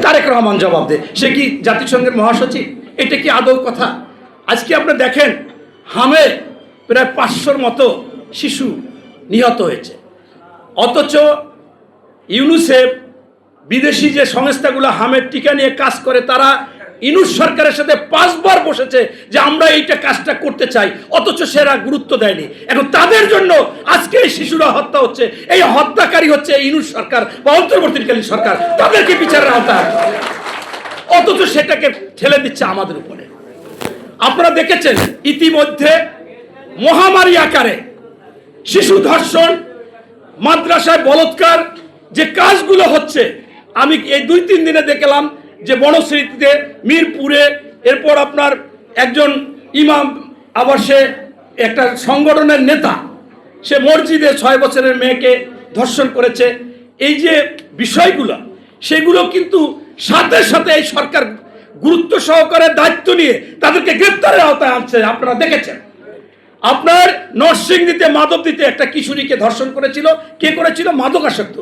তারেক রহমান জবাব দেয়। সে কি জাতিসংঘের মহাসচিব? এটা কি আদৌ কথা? আজকে আপনি দেখেন হামে প্রায় 500-র মতো শিশু নিহত হয়েছে, অথচ ইউনিসেফ বিদেশি যে সংস্থাগুলো হামের টিকা নিয়ে কাজ করে তারা ইউনূস সরকারের সাথে 5 বার বসেছে যে আমরা এইটা কাজটা করতে চাই, অথচ সেরা গুরুত্ব দেয়নি। এখন তাদের জন্য আজকে এই শিশুরা হত্যা হচ্ছে, এই হত্যাকারী হচ্ছে ইউনূস সরকার বা অন্তর্বর্তীকালীন সরকার, তাদেরকে বিচারের আওতায় আনতে হবে। অথচ সেটাকে ঠেলে দিচ্ছে আমাদের উপরে। আপনারা দেখেছেন ইতিমধ্যে মহামারী আকারে শিশু ধর্ষণ, মাদ্রাসায় বলাৎকার যে কাজগুলো হচ্ছে, আমি এই 2-3 দিনে দেখলাম যে বনশ্রীতে, মিরপুরে, এরপর আপনার একজন ইমাম, আবার সে একটা সংগঠনের নেতা, সে মসজিদে 6 বছরের মেয়েকে ধর্ষণ করেছে। এই যে বিষয়গুলো, সেগুলো কিন্তু সাথে সাথে এই সরকার গুরুত্ব সহকারে দায়িত্ব নিয়ে তাদেরকে গ্রেপ্তারের আওতায় আনছে। আপনারা দেখেছেন আপনার নরসিংদীতে, মাধবদীতে একটা কিশোরীকে ধর্ষণ করেছিল। কে করেছিল? মাদকাসক্ত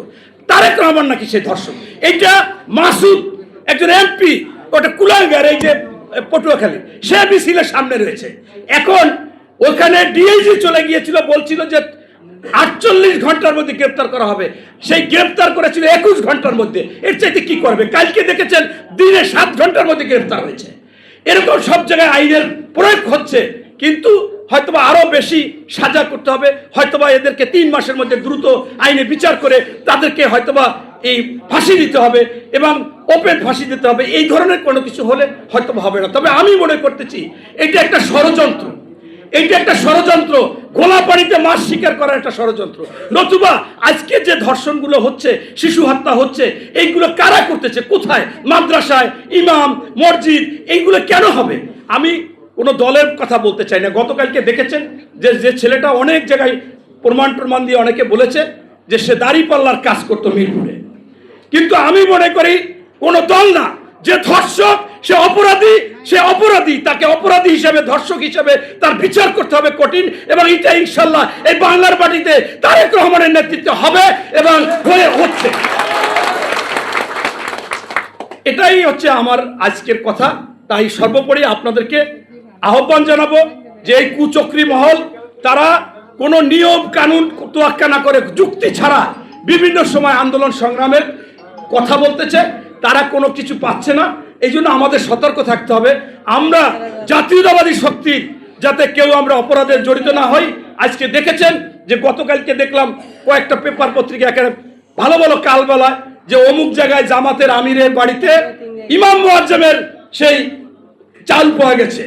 তারেক রহমান নাকি সেই ধর্ষণ। এইটা মাসুদ একজন এমপি, ওটা কুলাঙ্গার, এই যে পটুয়াখালী, সে মিছিলের সামনে রয়েছে। এখন ওখানে ডিআইজি চলে গিয়েছিল, বলছিল যে 48 ঘন্টার মধ্যে গ্রেপ্তার করা হবে। সেই গ্রেপ্তার করেছিল 21 ঘন্টার মধ্যে। এর চাইতে কি করবে? কালকে দেখেছেন দিনে 7 ঘন্টার মধ্যে গ্রেপ্তার হয়েছে। এরকম সব জায়গায় আইনের প্রয়োগ হচ্ছে, কিন্তু হয়তোবা আরো বেশি সাজা করতে হবে, হয়তোবা এদেরকে 3 মাসের মধ্যে দ্রুত আইনে বিচার করে তাদেরকে হয়তোবা এই ফাঁসি দিতে হবে এবং ওপেন ফাঁসি দিতে হবে। এই ধরনের কোনো কিছু হলে হয়তোবা হবে না। তবে আমি মনে করতেছি এটা একটা ষড়যন্ত্র, এইটা একটা ষড়যন্ত্র, গোলা পানিতে মাছ শিকার করার একটা ষড়যন্ত্র। নতুবা আজকে যে ধর্ষণগুলো হচ্ছে, শিশু হত্যা হচ্ছে, এইগুলো কারা করতেছে? কোথায়? মাদ্রাসায়, ইমাম, মসজিদ, এইগুলো কেন হবে? আমি কোনো দলের কথা বলতে চাই না। গতকালকে দেখেছেন যে ছেলেটা অনেক জায়গায় প্রমাণ দিয়ে অনেকে বলেছে যে সে দাঁড়িপাল্লার কাজ করতো মিরপুরে, কিন্তু আমি মনে করি কোনো দল না, যে ধর্ষক সে অপরাধী, তাকে অপরাধী হিসেবে, ধর্ষক হিসেবে তার বিচার করতে হবে কঠিন। এবং এটা ইনশাল্লাহ এই বাংলার মাটিতে তারেক রহমানের নেতৃত্বে হবে এবং হচ্ছে। এটাই হচ্ছে আমার আজকের কথা। তাই সর্বোপরি আপনাদেরকে আহ্বান জানাবো যে এই কুচক্রী মহল, তারা কোনো নিয়ম কানুন তোয়াক্কা না করে যুক্তি ছাড়া বিভিন্ন সময় আন্দোলন সংগ্রামের কথা বলতেছে, তারা কোনো কিছু পাচ্ছে না। এই জন্য আমাদের সতর্ক থাকতে হবে। আমরা জাতীয়তাবাদী শক্তি যাতে কেউ আমরা অপরাধে জড়িত না হই। আজকে দেখেছেন যে গতকালকে দেখলাম কয়েকটা পেপার পত্রিকা এখানে ভালো ভালো কালবেলায় যে অমুক জায়গায় জামাতের আমিরের বাড়িতে ইমাম মুয়াজ্জেমের সেই চাল পাওয়া গেছে।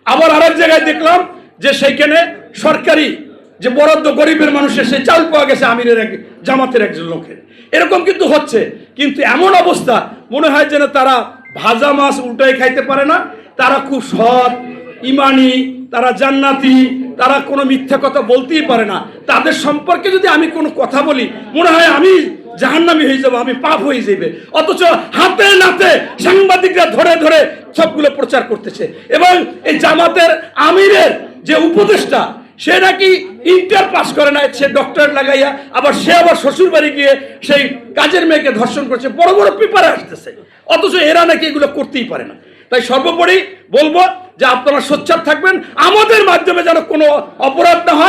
আবার আরেক জায়গায় দেখলাম যে সেইখানে সরকারি যে বরাদ্দ গরিবের মানুষের সেই চাল পাওয়া গেছে আমিরের জামাতের একজন লোকের। এরকম কিন্তু হচ্ছে, কিন্তু এমন অবস্থা মনে হয় যেন তারা ভাজা মাছ উল্টাই খাইতে পারে না। তারা খুব সৎ, ইমানি, তারা জান্নাতি, তারা কোনো মিথ্যা কথা বলতেই পারে না। তাদের সম্পর্কে যদি আমি কোনো কথা বলি মনে হয় আমি জাহান্নামী হয়ে যাবো, আমি পাপ হয়ে যাবে। অথচ হাতে নাতে সাংবাদিকরা ধরে ধরে সবগুলো প্রচার করতেছে। এবং এই জামাতের আমিরের যে উপদেষ্টা, সে নাকি ইন্টার পাস করে না, সে ডক্টরেট লাগাইয়া আবার শ্বশুর বাড়ি গিয়ে সেই কাজের মেয়েকে ধর্ষণ করছে, বড় বড় পেপারে আসতেছে। অথচ এরা নাকি এগুলো করতেই পারে না। তাই সর্বোপরি বলবো যে আপনারা সোচ্চার থাকবেন, আমাদের মাধ্যমে যেন কোনো অপরাধ না হয়।